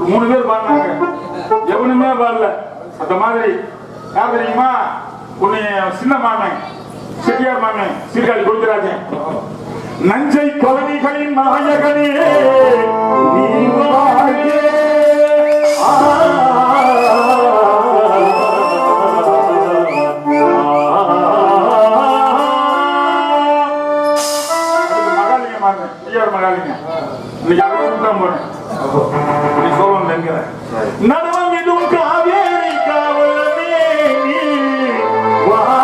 மூணு பேர் பாடினாங்க, எவனுமே பாடல. அந்த மாதிரி யார் தெரியுமா? உன்னை சின்ன மாமன், செட்டியார் மாமன், சீர்காழி கோவிந்தராஜன். நஞ்சை கவனிகளின் நாயகனே நீ வாழே, மகாலிங்க மாமன், செட்டியார் மகாலிங்க. இன்னைக்கு அவன் தான் போனேன். நீ சொல்லுங்க நடுவம் இதுவும் காவேரி காவலனே நீ வாழ.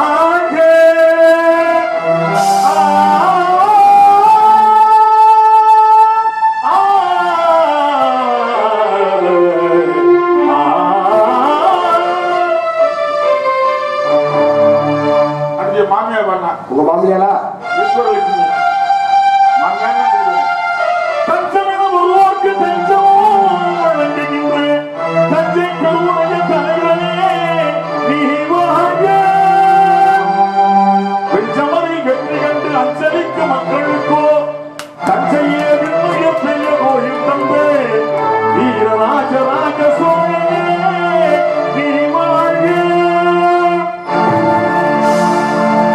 அடுத்த மாமியார் பண்ணா. உங்க மாமியாரா? ஈஸ்வரலட்சுமி மாமியார். தஞ்சமிடம் உருவாக்கு தஞ்சம் மக்களுக்கோ தஞ்சையே விண்ணுய பெரிய கோயில் தந்து வீரராஜராஜ சோழனே நீ வாழ்க.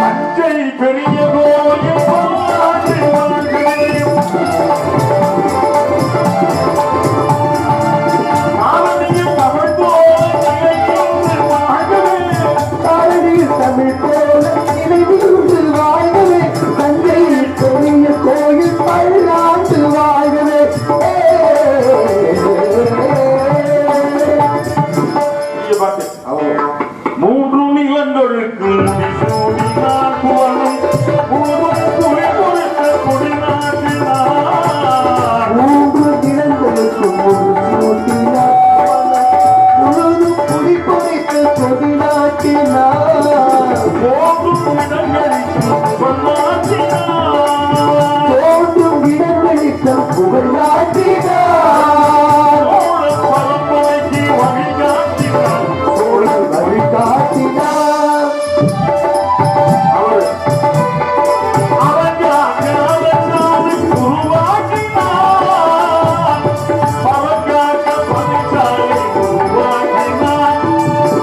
தஞ்சை பெரிய கோயில் வாழ்க ஆரணியும் தமிழ் போல நிலையிருந்து வாழ்கவே, ஆரணியில் தமிழ் போல நிலையிருந்து வாழ்கவே, தஞ்சை பெரிய கோயில் பல்லாண்டு வாழ்கவே. மூன்று நிலங்களுக்கு முடிசூடினார் புவனும் குடி கொடுத்த குடிநாட்டினார். மூன்று நிலங்களுக்கு முடிசூடினார் புவனும் குடி கொடுத்த குடிநாட்டினார். மூன்று இடங்களுக்கு தோன்றும் இடங்களுக்கு புகழ் நாட்டினார். பரம்பரைக்கு வழிகாட்டினார், சோழர் வழிகாட்டினார். அவர் உருவாக்கினார், பவக்காக்க பணிச்சாலை உருவாக்கினார்,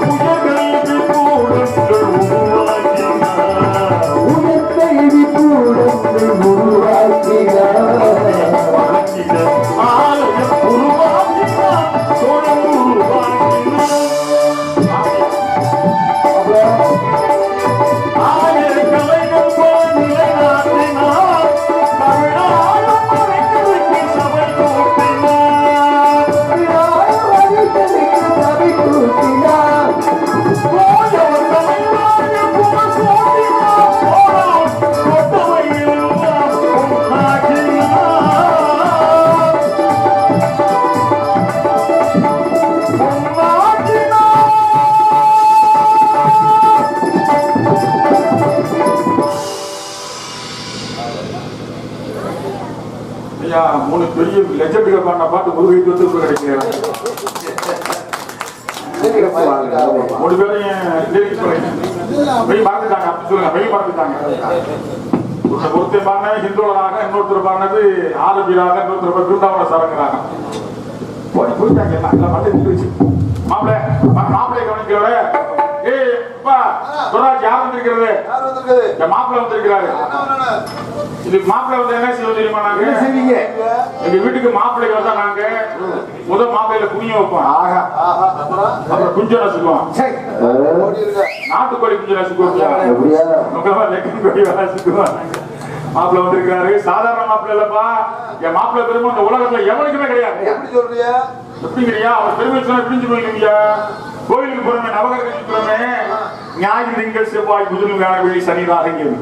உயர்கல்வி கூடங்கள் உருவாக்கினார், உயர்கல்வி கூடங்கள் உருவாக்கினார், ஆலயம் உருவாக்கினார், சோழர் உருவாக்கினார். ஆயிரம் கலைகள் போல் நிலைநாட்டினார், தமிழாளம் மறைக்கலுக்கு சபை கூட்டினார், சபை கூட்டினார். போயவர் தமிழ்நாடு புகழ் சோடினார், போனோம் கொட்டவையில் உண்டாக்கினார். மூணு பெரிய லட்சத்துக்கு பண்ண பாட்டு முருகை வந்து கிடைக்கிறாங்க. மூணு பேரையும் மெய் பார்த்துட்டாங்க, அப்படி சொல்லுங்க, மெய் பார்த்துட்டாங்க. ஒருத்தர் பாடின ஹிந்துவராக, இன்னொருத்தர் பாடினது ஆரபியாக, இன்னொருத்தர் பிருந்தாவன சரங்கராக. போயிட்டாங்க எல்லாம் மண்டை நின்றுச்சு. மாப்பிள்ளை கவனிக்கிறவர ஏய் அப்பா சொராஜ் யார் வந்திருக்கிறது? என் மாப்பிள்ளை வந்திருக்கிறாரு. இது மாப்பிள்ளை வந்து என்ன செய்வோம் தெரியுமா? நாங்க எங்க வீட்டுக்கு மாப்பிள்ளைக்கு வந்தா நாங்க முதல் மாப்பிள்ளையில குனிய வைப்போம். அப்புறம் குஞ்சு நசுக்குவோம். நாட்டுக்கோழி குஞ்சு நசுக்குவோம். மாப்பிள்ளை வந்திருக்காரு. சாதாரண மாப்பிள்ளை இல்லப்பா. என் மாப்பிள்ளை பெருமை இந்த உலகத்துல எவனுக்குமே கிடையாது. எப்படி சொல்றியா? எப்படிங்கிறியா? அவர் பெருமை சொன்னா பிரிஞ்சு போயிருக்கீங்க. கோயிலுக்கு போறமே, நவகிரகத்துக்கு போறமே, ஞாயிறு திங்கள் செவ்வாய் புதன் வியாழன் வெள்ளி சனி ராகங்கிறது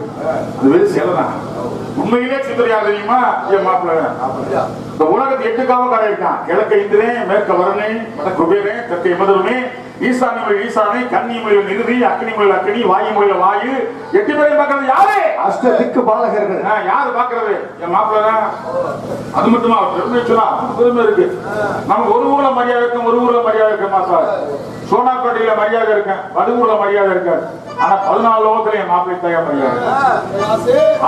அது வெறும் செலதான். உண்மையிலே சித்தர் யார் தெரியுமா? என் மாப்பிள்ளை. இந்த உலகத்தை 8 காவ கடை இருக்கான். கிழக்க இந்திரன், மேற்க வரனே, வட குபேரன், தெற்க எமதருமே, ஈசானி மொழியில் ஈசானி, கன்னி மொழியில் நிறுதி, அக்னி மொழியில் அக்னி, வாயு மொழியில் வாயு. 8 பேரையும் பார்க்கறது யாரு? அஷ்ட திக்கு பாலகர்கள். யாரு பார்க்கறது? என் மாப்பிள்ளை தான். அது மட்டுமா பெருமை சொன்னா பெருமை இருக்கு. நமக்கு ஒரு ஊர்ல மரியாதை இருக்கும், ஒரு ஊர்ல மரியாதை இருக்க மாட்டார். சோனாப்பேட்டையில மரியாதை இருக்கேன், வடுவூர்ல மரியாதை இருக்காது. ஆனா 14 லோகத்துல என் மாப்பிள்ளை தயார் மரியாதை.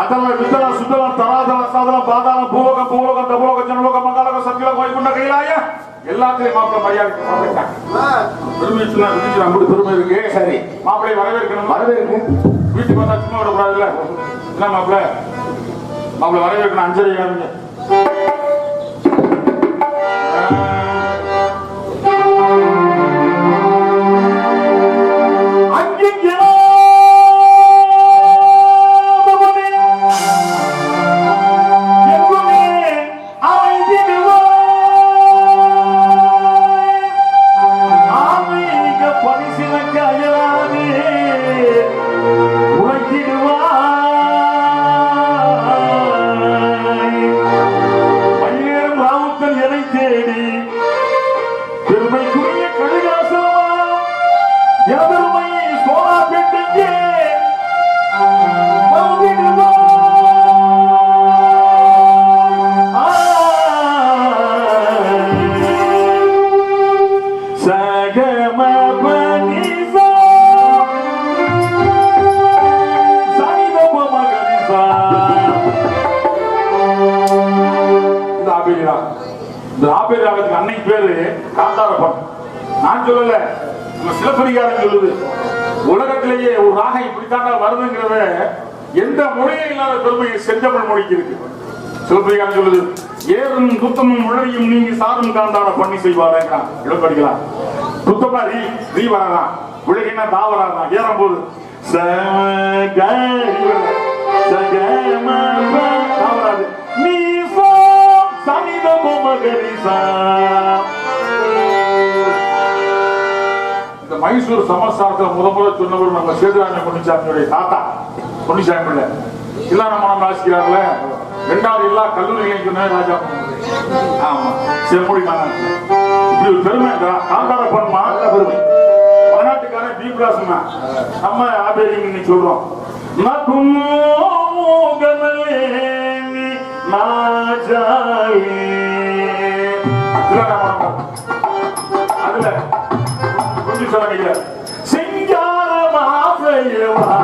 அதெல்லாம் வித்தலம் சுத்தலம் தராதலம் சாதலம் பாதாளம் பூலோகம் பூலோகம் தபுலோகம் ஜனலோகம் மங்காலோகம் சத்தியலோகம் வைகுண்ட கைலாய எல்லாத்திலையும் மாப்பிள்ளை மரியாதை பெருமை சொன்னா நம்மளுக்கு பெருமை இருக்கு. சரி, மாப்பிள்ளை வரவேற்கணும். வரவேற்கும். வீட்டுக்கு வந்தா சும்மா விடக்கூடாதுல்ல. என்ன மாப்பிள்ளை வரவேற்கணும். 5:30 ஆகுங்க. அன்னைக்கு பேரு காந்தாரப்பன். நான் சொல்லல, நம்ம சிலப்பதிகாரம் சொல்லுது. உலகத்திலேயே ஒரு ராகம் இப்படித்தான் வருதுங்கிறத எந்த மொழியும் இல்லாத பெருமையை செந்தமிழ் மொழிக்கு இருக்கு. சிலப்பதிகாரம் சொல்லுது, ஏறும் துத்தமும் உழவையும் நீங்க சாரும் காந்தார பண்ணி செய்வாரேங்கிறான். இடப்படிக்கலாம் துத்தமா ரீ வரலாம், உலகினா தா வராதான். ஏறும் போது தாவராது. நீ இந்த மைசூர் சமஸ்தானத்தை முதல்ல சொன்னவர் நம்ம சேதுராஜ பொன்னிசாமியுடைய தாத்தா. பொன்னிசாமி பிள்ளை இல்ல நம்ம ராசிக்கிறார்ல. 2வது எல்லா கல்லூரிகளையும் சொன்ன ராஜா. ஆமா, செம்மொழி மாநாட்டு இப்படி ஒரு பெருமை. காந்தார பன்மா பெருமை. மாநாட்டுக்கான பி பிளாஸ் நம்ம ஆபேரிங் சொல்றோம். அதுல கொஞ்சம் சொல்ல செஞ்சார மாப்பிள்ளையவா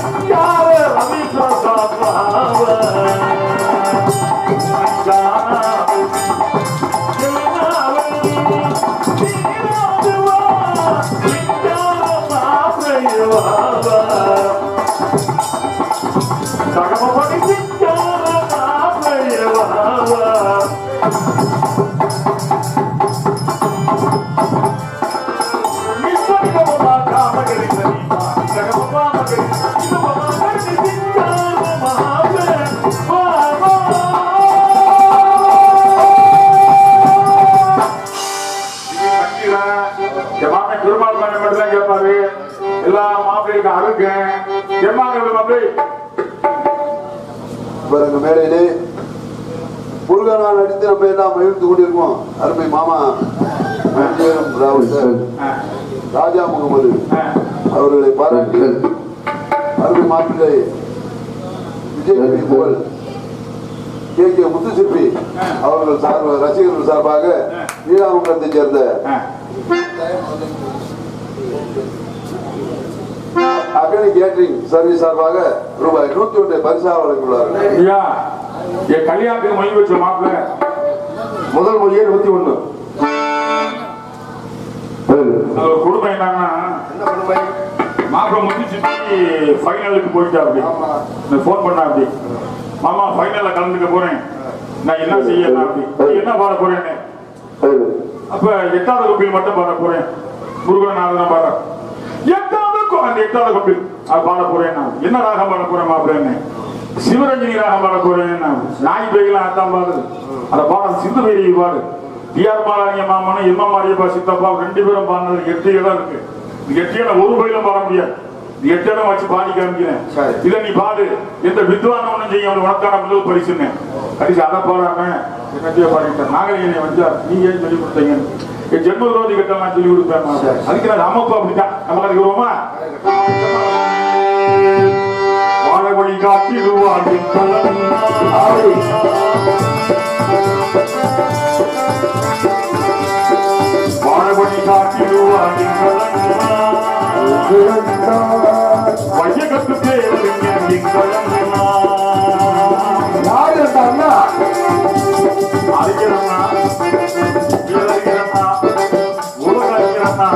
செஞ்சார ரவி பிரசாத் கேட்பாரு. எல்லா மாப்பிள்ளைக்கு அருங்க மேடையிலே முருகனா நடித்து நம்ம எல்லாம் மகிழ்ந்து கொண்டிருக்கோம். அருமை மாமா ராவல் சார், ராஜா முகமது அவர்களை பாராட்டி அருமை மாப்பிள்ளை விஜய் புகழ் கே முத்துசிற்பி அவர்கள் ரசிகர்கள் சார்பாக நீலாமங்கலத்தை சேர்ந்த அப்படின்னு கேட்டரிங் சர்வீஸ் சார்பாக ரூபாய் 101 பரிசாக வழங்கியுள்ளார்கள். ஐயா என் கல்யாணத்துக்கு மொழி வச்ச மாப்பிள்ள முதல் மொழியே 101. ஒரு குடும்பம் என்னன்னா என்ன கொடுமை? மாப்பிள்ள முடிச்சு ஃபைனலுக்கு போயிட்டா அப்படி போன் பண்ணா அப்படி மாமா ஃபைனல்ல கலந்துக்க போறேன் நான் என்ன செய்யலாம் அப்படி என்ன பாட போறேன்னு அப்ப 8வது கம்பியில் மட்டும் பாட போறேன் முருகன் நான் பாட 8வது கம்பியில் அது பாட போறேன் நான் என்ன ராகம் பாட போறேன் மாப்பிள்ளன்னு சிவரஞ்சனி ராகம் பாட போறேன் நாய் பேய்லாம் அதான் பாடு அந்த பாடம் சிந்து பேரி பாடு டிஆர் பாலாங்க மாமனும் எம்மா மாரியப்பா சித்தப்பா 2 பேரும் பாடினது 8 இடம் இருக்கு 8 இடம் ஒரு பயிலும் பாட முடியாது 8 இடம் வச்சு பாடி காமிக்கிறேன் இதை நீ பாடு எந்த வித்வான ஒண்ணும் செய்ய உனக்கான முதல் பரிசுன்னு கடைசி அதை பாடாம என்னத்தையோ பாடிட்டேன் நாகரிகனை வந்தா நீ ஏன் சொல்லி கொடுத்தீங்க என் ஜென்ம விரோதி கிட்ட நான் சொல்லி கொடுப்பேன் அதுக்கு நான் அம்மப்பா அப்படித்தான் நம்ம அதுக்குவோமா வாழவழி காட்டிடுவாங்க வாழவழி காட்டிடுவாங்க வையகத்து தேவருங்க யாரு அண்ணா? அறிகிறண்ணா அறிகிறண்ணா உலக அறிகிறண்ணா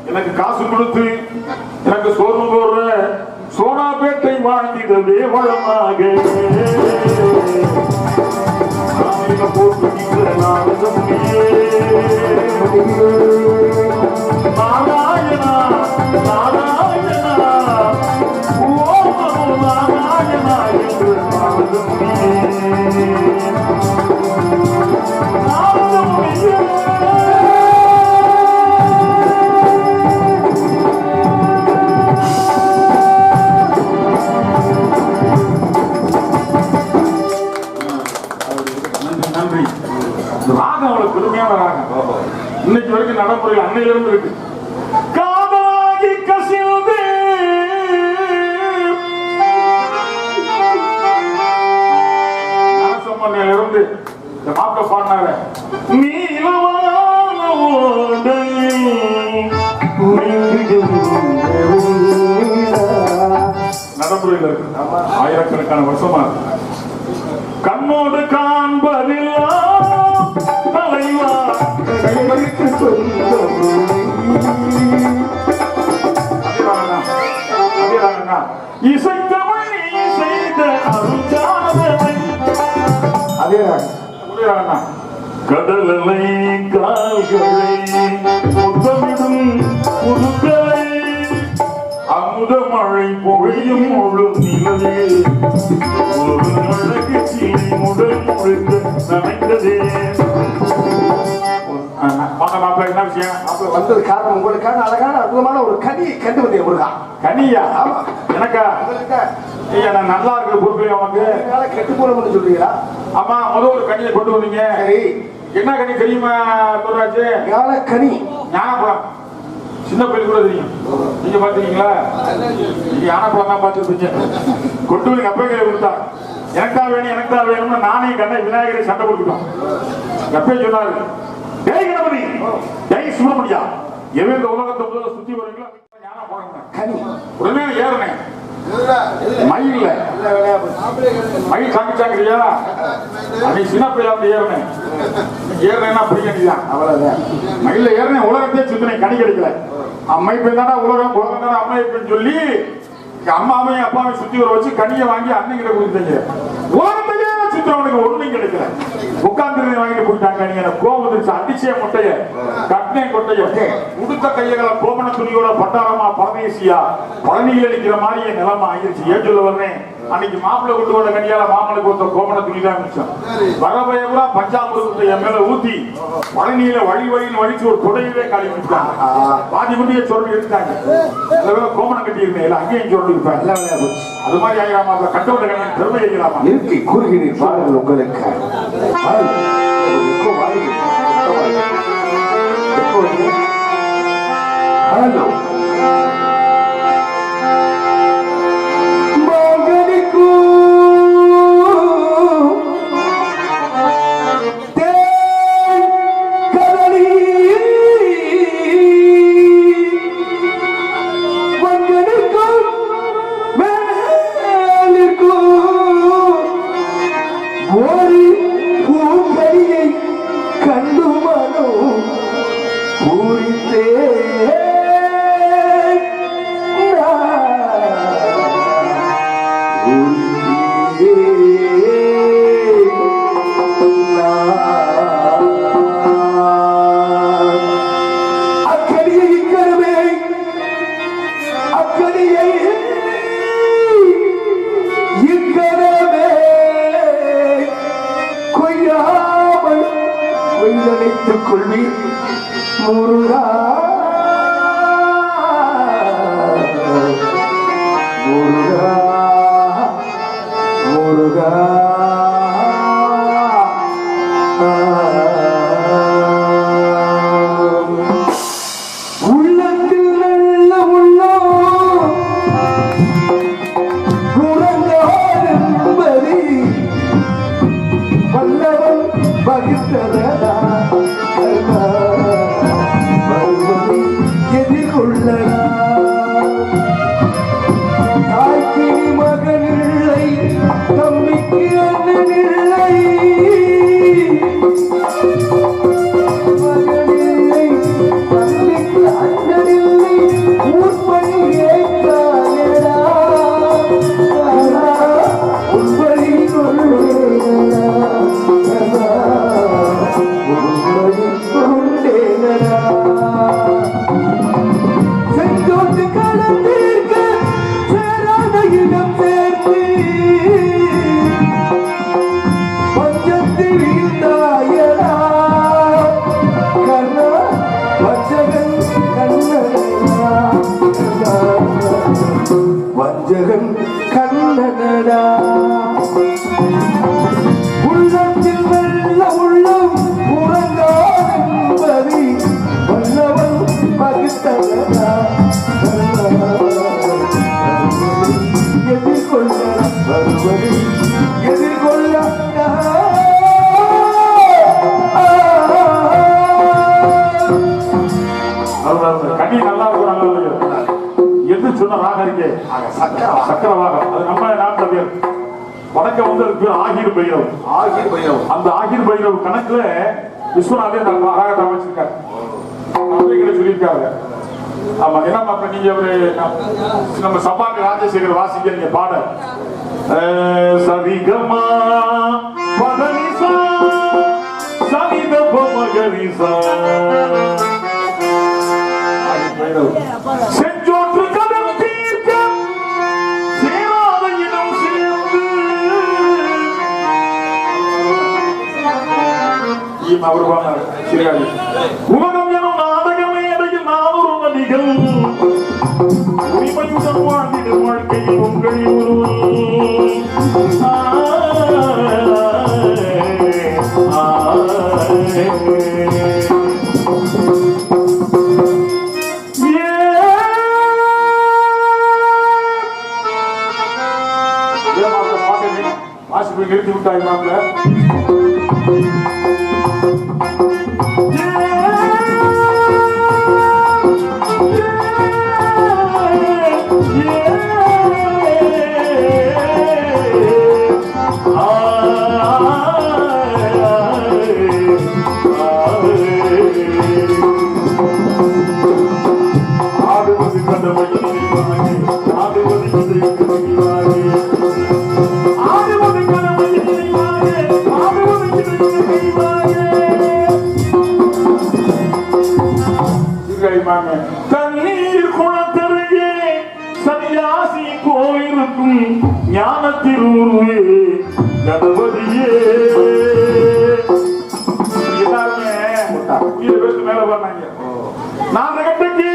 எனக்கு காசு கொடுத்து எனக்கு சோறு போடுற சோனாபேட்டை வாழ்ந்திடவே வளமாக சாமியில போட்டு நின்ற நாரதமுனியே நாராயணா நாராயணா ஓம் நமோ நாராயணா என்று நாரதமுனியே நாரதமுனியே நன்றி. ராகம் அவ்வளவு பெருமையான ராகம். இன்னைக்கு வரைக்கும் நடைமுறையில் அன்னையிலிருந்து இருக்கு. காதலாகி கசிந்து நரசம்மன்ல இருந்து இந்த மாப்பிள பாடினாரு. நீலவான ஓடை நடைமுறையில் இருக்கு. ஆயிரக்கணக்கான வருஷமா இருக்கு. கண்ணோடு காண்பதெல்லாம் தலைவா கைவரிக்கு இசைத்தவன் செய்த அருஞ்சாதனை அதே கடலை கால்களை முத்தமிடும் புதுக்களை அமுத மழை பொழியும் முழு நிலவே ஒரு அழகு சீனி முதல் முழுக்க நனைந்ததே. என்ன விஷயம் வந்தது காரணம் உங்களுக்கான அழகான அற்புதமான ஒரு கனியை கண்டு வந்தேன். முருகா கனியா? எனக்கா? ஐயா நான் நல்லா இருக்கிற பொருட்களை உனக்கு கெட்டு போனோம்னு சொல்றீங்களா? ஆமா, முதல் ஒரு கனியை கொண்டு வந்தீங்க. சரி, என்ன கனி தெரியுமா சொல்றாச்சு? கனி ஞானப்பழம். சின்ன பையன் கூட தெரியும். நீங்க பாத்தீங்களா? நீங்க ஞானப்பழம் தான் பார்த்துருப்பீங்க. கொண்டு வந்து அப்பா கையில கொடுத்தா எனக்கா வேணும் எனக்கா வேணும்னு நானே கண்ணை விநாயகரை சண்டை கொடுத்துட்டோம். எப்ப சொன்னாரு, ஜெய் கணபதி ஜெய் சுப்பிரமணியா எது இந்த உலகத்தை முதல்ல சுத்தி வரீங்களோ கனி உடனே ஏறினேன். மயில் மயில் காமிச்சாங்கறியா? அன்னைக்கு சின்ன பையன் அப்படி ஏறினேன். ஏறினேன்னா பிடிக்கண்டிதான் அவ்வளவுதான். மயில ஏறினேன். உலகத்தையே சுத்தினேன். கனி கிடைக்கல. அம்மை பெண் தானே உலகம், உலகம் தானே அம்மை பெண் சொல்லி அம்மாவையும் அப்பாவையும் சுத்தி வர வச்சு கனியை வாங்கி அண்ணன் கிட்ட கொடுத்தீங்க. உலகத்தையே சுத்திரவனுக்கு ஒண்ணும் கிடைக்கல. உட்கார்ந்து வாங்கிட்டு போயிட்டாங்க. நீங்க கோபம் வந்துருச்சு. அடிச்சே முட்டைய கட்டினே கொட்டைய உடுத்த கையகளை கோபன துணியோட பட்டாரமா பரதேசியா பழனியில் அடிக்கிற மாதிரி என் நிலைமை ஆகிருச்சு. ஏன் சொல்ல வர்றேன், அன்னைக்கு மாப்பிள்ளை கொண்டு வந்த கனியால மாமனுக்கு ஒருத்த கோபன துணி தான் மிச்சம். வரபயபுரா பஞ்சாமிரத்தை என் மேல ஊத்தி பழனியில வழி வழியில் வலிச்சு ஒரு தொடையிலே காலி வச்சுட்டாங்க. பாதி முடிய சொல்லி எடுத்தாங்க. கோமனம் கட்டி இருந்தேன். அங்கேயும் சொல்லி இருப்பேன். அது மாதிரி ஆகிராமா கட்டவட்ட கண்ணன் பெருமை ஆகிராமா இருக்கு கூறுகிறேன். பாருங்கள் உங்களுக்கு ஹலோ நினைத்துக் கொள்வீர் முருகா முருகா முருகா உள்ளத்தில் நல்ல உள்ளம் குரங்கார் என்பதை வல்லவன் வகித்ததா எதிர்கொள்ளடா தாய்க்கு மகனில்லை தம்பிக்கு வஞ்சகன் கண்ணனடா உள்ளத்தில் வெள்ள உள்ளம் உறங்காதென்பதை வல்லவன் பகிர்ந்தனடா எதிர்கொள்ள வருவதை எதிர்கொள்ள கண்ணி நல்லா இருக்கிறாங்க. எது சொன்ன ராகம் இருக்கே சக்கரவாகம். அது நம்ம நாட்டு பேர் வடக்க வந்து அதுக்கு பேர் ஆகிர் பைரவ். ஆகிர் பைரவ். அந்த ஆகிர் பைரவ் கணக்குல விஸ்வநாதே ராகத்தை அமைச்சிருக்காரு. சொல்லியிருக்காரு. ஆமா என்னமா இப்ப நீங்க ஒரு நம்ம சபாக்கு ராஜசேகர் வாசிக்கிறீங்க பாட சரிகமா பதனிசா சரிதப மகரிசா செஞ்சோற்று கதம் தீர்க்க சேராத இடம் சேர்ந்து அவர் பாடினார் சிறியாடி உலகம் எனும் நாடகமே இடையில் 400 நதிகள் உரிமையுடன் வாழ்ந்திடும் வாழ்க்கையில் உங்களில் வாசிப்பை நிறுத்தி விட்டாய் மாப்பிள்ள. தண்ணீர் குளத்தருகே சன்னியாசி கோயிலுக்கும் ஞானத்திருவே கணபதியே. எல்லாருமே பேருக்கு மேல பண்ணாங்க. 4 கட்டைக்கு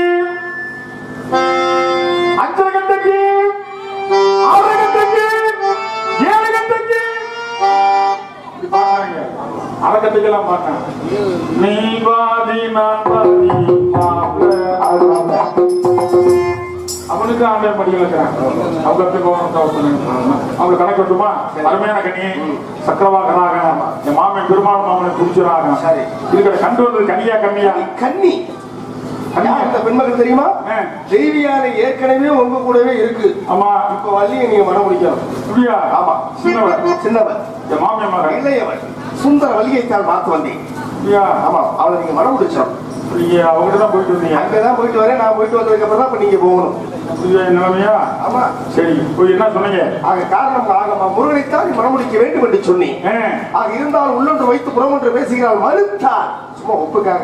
5 கட்டைக்கு 6 கட்டைக்கு 7 கட்டைக்கு பாடுறாங்க. அறக்கட்டைக்கெல்லாம் பாட்டாங்க. நீ பாதி நான் பாதி அவனுக்கு ஆண்டவன் படிகள் இருக்கிறாங்க. அவங்க கணக்கு விட்டுமா அருமையான கண்ணி சக்கரவாகனாக என் மாமன் பெருமாள் மாமனை குடிச்சிடாங்க. இருக்கிற கண்டு வந்தது கன்னியா கண்ணியா கன்னி அந்த பெண்மகள் தெரியுமா? தேவியான ஏற்கனவே உங்க கூடவே இருக்கு. ஆமா இப்ப வள்ளியை நீங்க மனம் முடிக்கணும். அப்படியா? ஆமா சின்னவன் என் மாமிய மகன் இளையவன் சுந்தர வள்ளியைத்தான் பார்த்து வந்தேன். ஆமா அவளை நீங்க மனம் முடிச்சோம். நீங்க அவங்ககிட்ட தான் போயிட்டு வந்தீங்க. அங்கதான் போயிட்டு வரேன். நான் போயிட்டு வந்ததுக்கு அப்புறம் தான் இப்ப நீங்க போகணும். நிலைமையா? ஆமா சரி. போய் என்ன சொன்னீங்க? ஆக காரணம் ஆகமா முருகனைத்தான் மனம் முடிக்க வேண்டும் என்று சொன்னேன். ஆக இருந்தாலும் உள்ளொன்று வைத்து புறமொன்று பேசுகிறாள் மறுத்தார். சும்மா ஒப்புக்காக.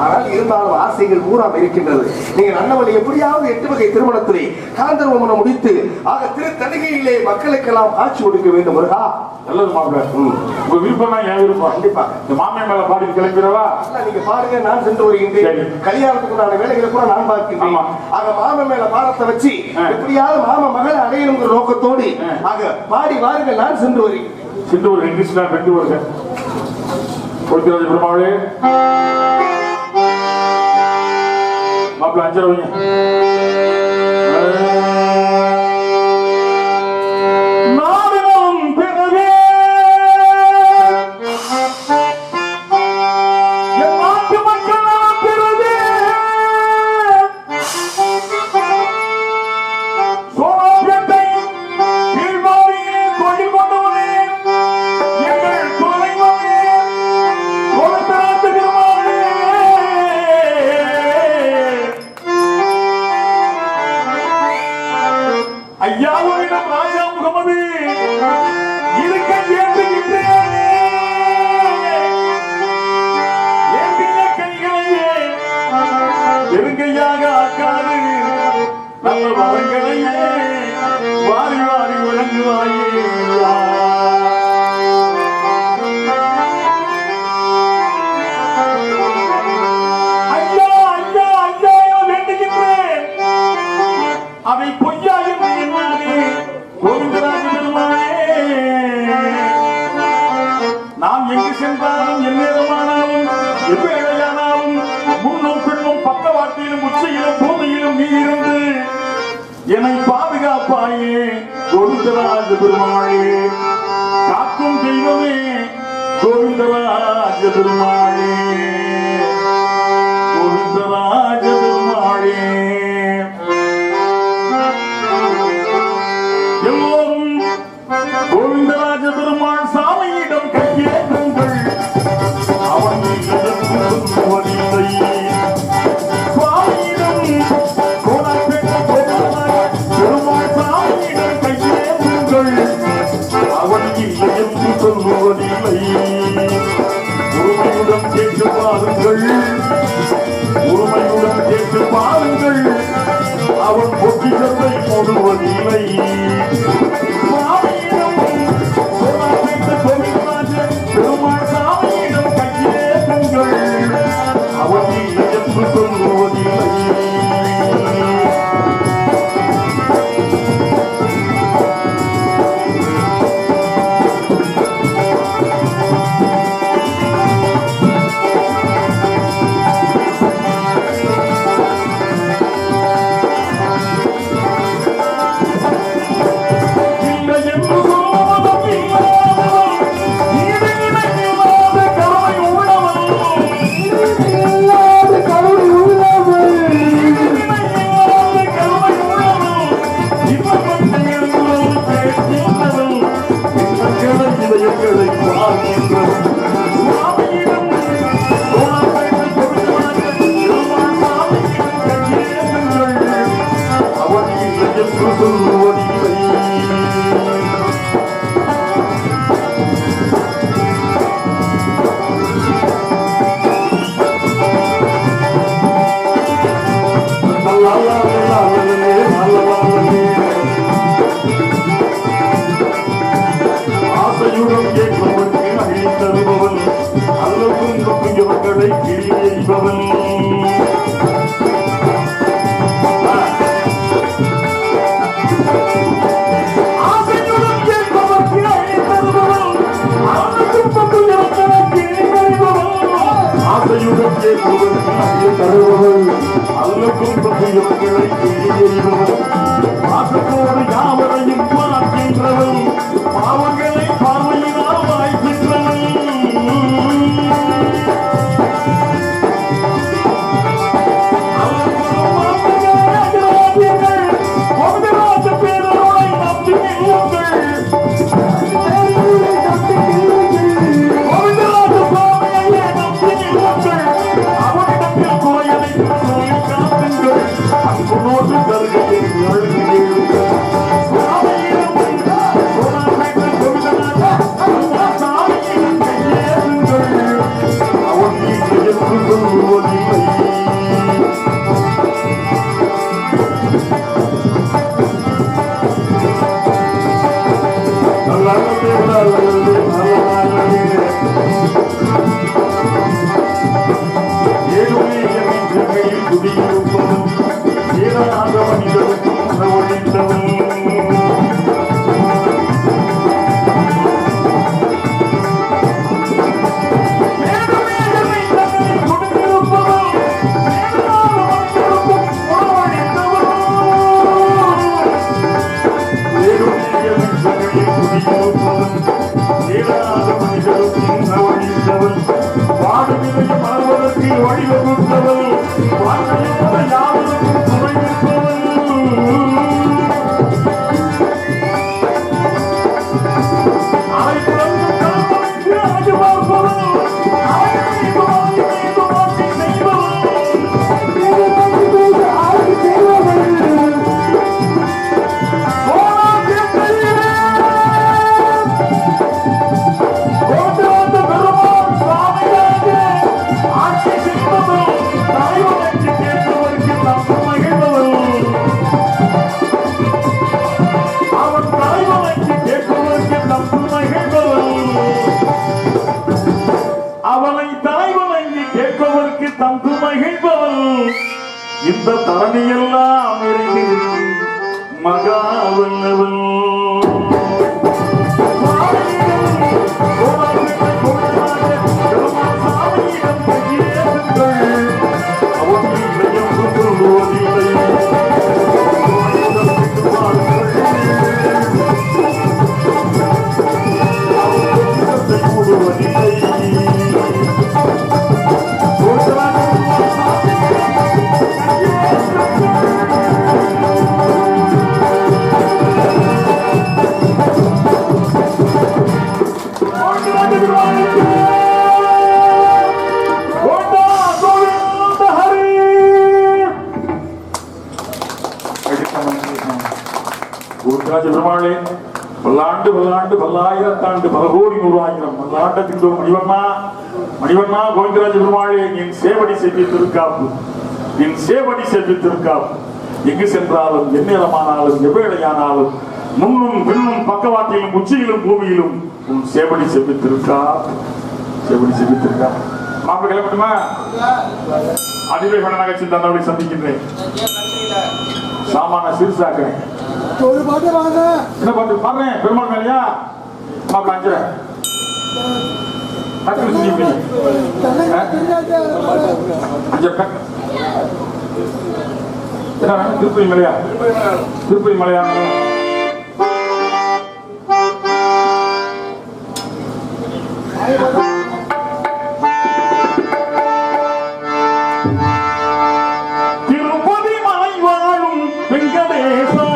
ஆனால் இருந்தாலும் ஆசைகள் பூராம் இருக்கின்றது. நீங்கள் அண்ணவனை எப்படியாவது 8 வகை திருமணத்திலே காந்தர்வமனம் முடித்து ஆக திருத்தணிகையிலே மக்களுக்கெல்லாம் காட்சி கொடுக்க வேண்டும். முருகா நல்லது மாப்பிள்ள. உங்க விருப்பம் தான் என் விருப்பம். கண்டிப்பா இந்த மாமியா மேல பாடி கிளம்பிடவா? நீங்க பாருங்க, நான் சென்று வருகின்றேன். கல்யாணத்துக்கு உண்டான வேலைகளை கூட நான் பார்க்கின்றேன். ஆக மாமன் மேல பாரத்தை வச்சு எப்படியாவது மாம மகளை அடையணுங்கிற நோக்கத்தோடு ஆக பாடி வாருங்கள். நான் சென்று வருகிறேன். சென்று ஒரு இங்கிலீஷ் நான் 2 வருஷம் கொடுக்கிறது பெருமாளே. மாப்பிள்ள 5 வைங்க. ஐயாவிடம் ராஜா முகமது இருக்க ஏற்றுகின்றேன். கைகளையே பெருங்கையாக ஆக்காது நல்ல வரங்களையே வாரி வாரி வழங்குவாயே. ஐயா ஐயா ஐயா வேண்டுகின்றேன். அதை பொய்யா என்று மலையிலும் உச்சியிலும் பூமியிலும் நீ இருந்து என்னை பாதுகாப்பாயே கோவிந்தராஜ பெருமாளே, காக்கும் தெய்வமே கோவிந்தராஜ பெருமாளே, கோவிந்தராஜ பெருமாளே. எல்லோரும் கோவிந்தராஜ பெருமாள் சாமியிடம் கையேற்றுங்கள், அவன் சொல்லுவதில்லை. சுவாமியிடம் கோலாப்பேட்டை பெருமாள் சாமியிடம் கையேற்றுங்கள், அவன் இல்லை என்று சொல்லுவதில்லை. உரிமையுடன் கேட்டு பாருங்கள், உரிமையுடன் கேட்டு பாருங்கள், அவன் பொக்கிஷத்தை மூடுவதில்லை. பெருமாள் சாமியிடம் கையேற்றுங்கள், அவன் இல்லை என்று சொல்லுவதில்லை. ஆசையுடன் கேட்பவனுக்கு அழி தருபவன், அல்லவும் நம்பியவர்களை கிழியைபவன். ஆசையுடன் கேட்பவனுக்கு அழி தருபவன், அல்லவும் நம்பியவர்களை கிழியைபவன். ஆசையுடன் கேட்பவனுக்கு அழி தருபவன், அல்லவும் நம்பியவர்களை கிழியைபவன். பாசத்தோடு யாவரையும் பார்க்கின்றவன், பாவங்களை பார்வையினால் வாய்க்கின்றவன். அவனிடத்தில் குறையலை காத்துங்கள், அன்போடு கருகையை வழிவகுத்தவள் யாவருக்கும் துணை நிற்பவள். இந்த தரணியெல்லாம் நிறைந்திருக்கும் மகாவல்லவன். அவன் பெருமாளே பல்லாண்டு பல்லாண்டு பல்லாயிரத்தாண்டு பல கோடி நூறாயிரம் பல்லாண்டத்தின் மணிவண்ணா கோவிந்தராஜ பெருமாளே என் சேவடி செப்பித்திருக்காப்பு என் சேவடி செப்பித்திருக்காப்பு எங்கு சென்றாலும் எந்நேரமானாலும் எவ்வேளையானாலும் முன்னும் பின்னும் பக்கவாட்டிலும் உச்சியிலும் பூமியிலும் உன் சேவடி செப்பித்திருக்கா மாப்பிள்ளை கிளம்பட்டுமா அதிலே நகர்ச்சி தந்தவளை சந்திக்கின்றேன் சாமான சிறுசாக்கிறேன் என்ன பாட்டு பாடுறேன் பெருமாள் மேலையா மாப்பிள்ள அஞ்சுறேன் திருப்பதி மலையா திருப்பதி மலை வாழும் வெங்கடேசா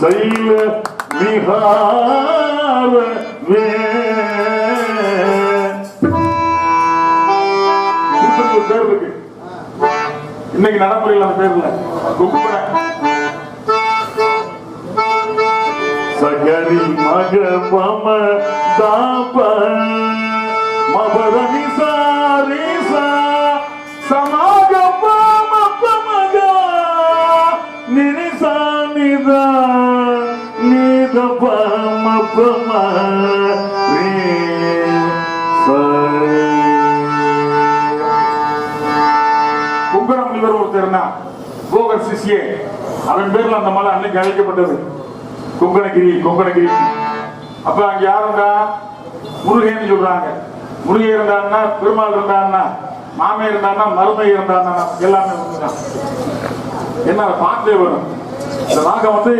சைல விஹார பேர் இருக்கு இன்னைக்கு நடைமுறையில் அந்த பேர் இல்ல சகரி மக பம தாப மபரணி சாரேசா சமாக பம பமக நிரிசா நிதா நித பம பம ரே குங்கர முனிவர் ஒருத்தர்னா போகர் சிஷ்யே அவன் பேர்ல அந்த மலை அன்னைக்கு அழைக்கப்பட்டது கொங்கணகிரி. அப்ப அங்க யாருண்டா முருகேன்னு சொல்றாங்க. முருகை இருந்தான்னா பெருமாள் இருந்தான்னா மாமே இருந்தான்னா மருமை இருந்தான்னா எல்லாமே ஒண்ணுதான். என்ன பாட்டே வரும். இந்த ராகம் வந்து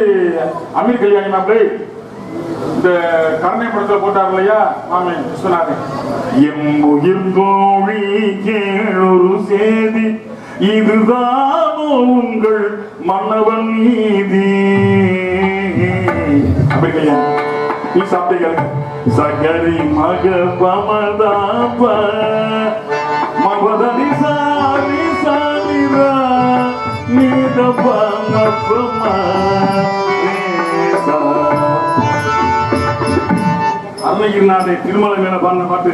அமீர் கல்யாணி மாப்பிள்ளை இந்த கருணை படத்துல போட்டார் இல்லையா மாமே விஸ்வநாதன். எம் உயிர் தோழி கேளொரு சேதி இதுதானோ உங்கள் மன்னவன் நீதி. அப்படி கல்யாணி சாப்பிட்டீங்க. சகரி மக பமதாப மபதனி சாரி சாரிரா நீத பம பம ரேசா. அருணகிரிநாதை திருமலை மேல பாடின பாட்டு.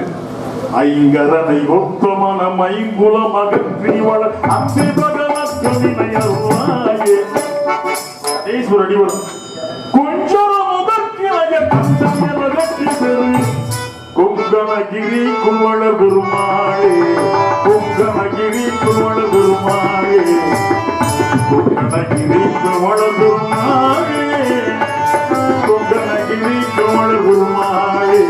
ஐங்கரனை ஒத்தமன மைங்குல மகன்றி வள அம்பி பகவத்கவினையருளாயே ஈஸ்வர அடி வரும். குஞ்சர முதற்கிளைய தந்தன வெற்றி பெரு குங்கணகிரி குவள பெருமாளே குங்கணகிரி குவள பெருமாளே கொங்கணகிரிக்கு வளர்குருமாளே கொங்கணகிரிக்கு வளர்குருமாளே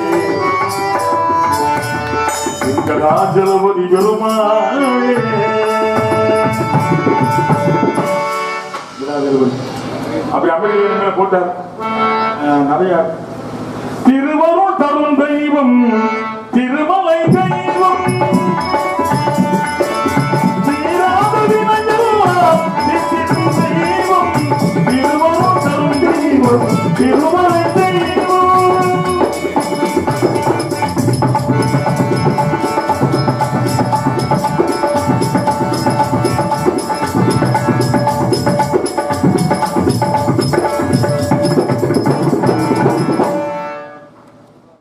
ராஜலபதி பெருமாளே அப்படி அமைதியை போட்டார் நிறைய திருவருள் தரும் தெய்வம் திருமலை தெய்வம் தீராத வினையெல்லாம் தீர்த்திடும் தெய்வம் திருவருள் தரும் தெய்வம்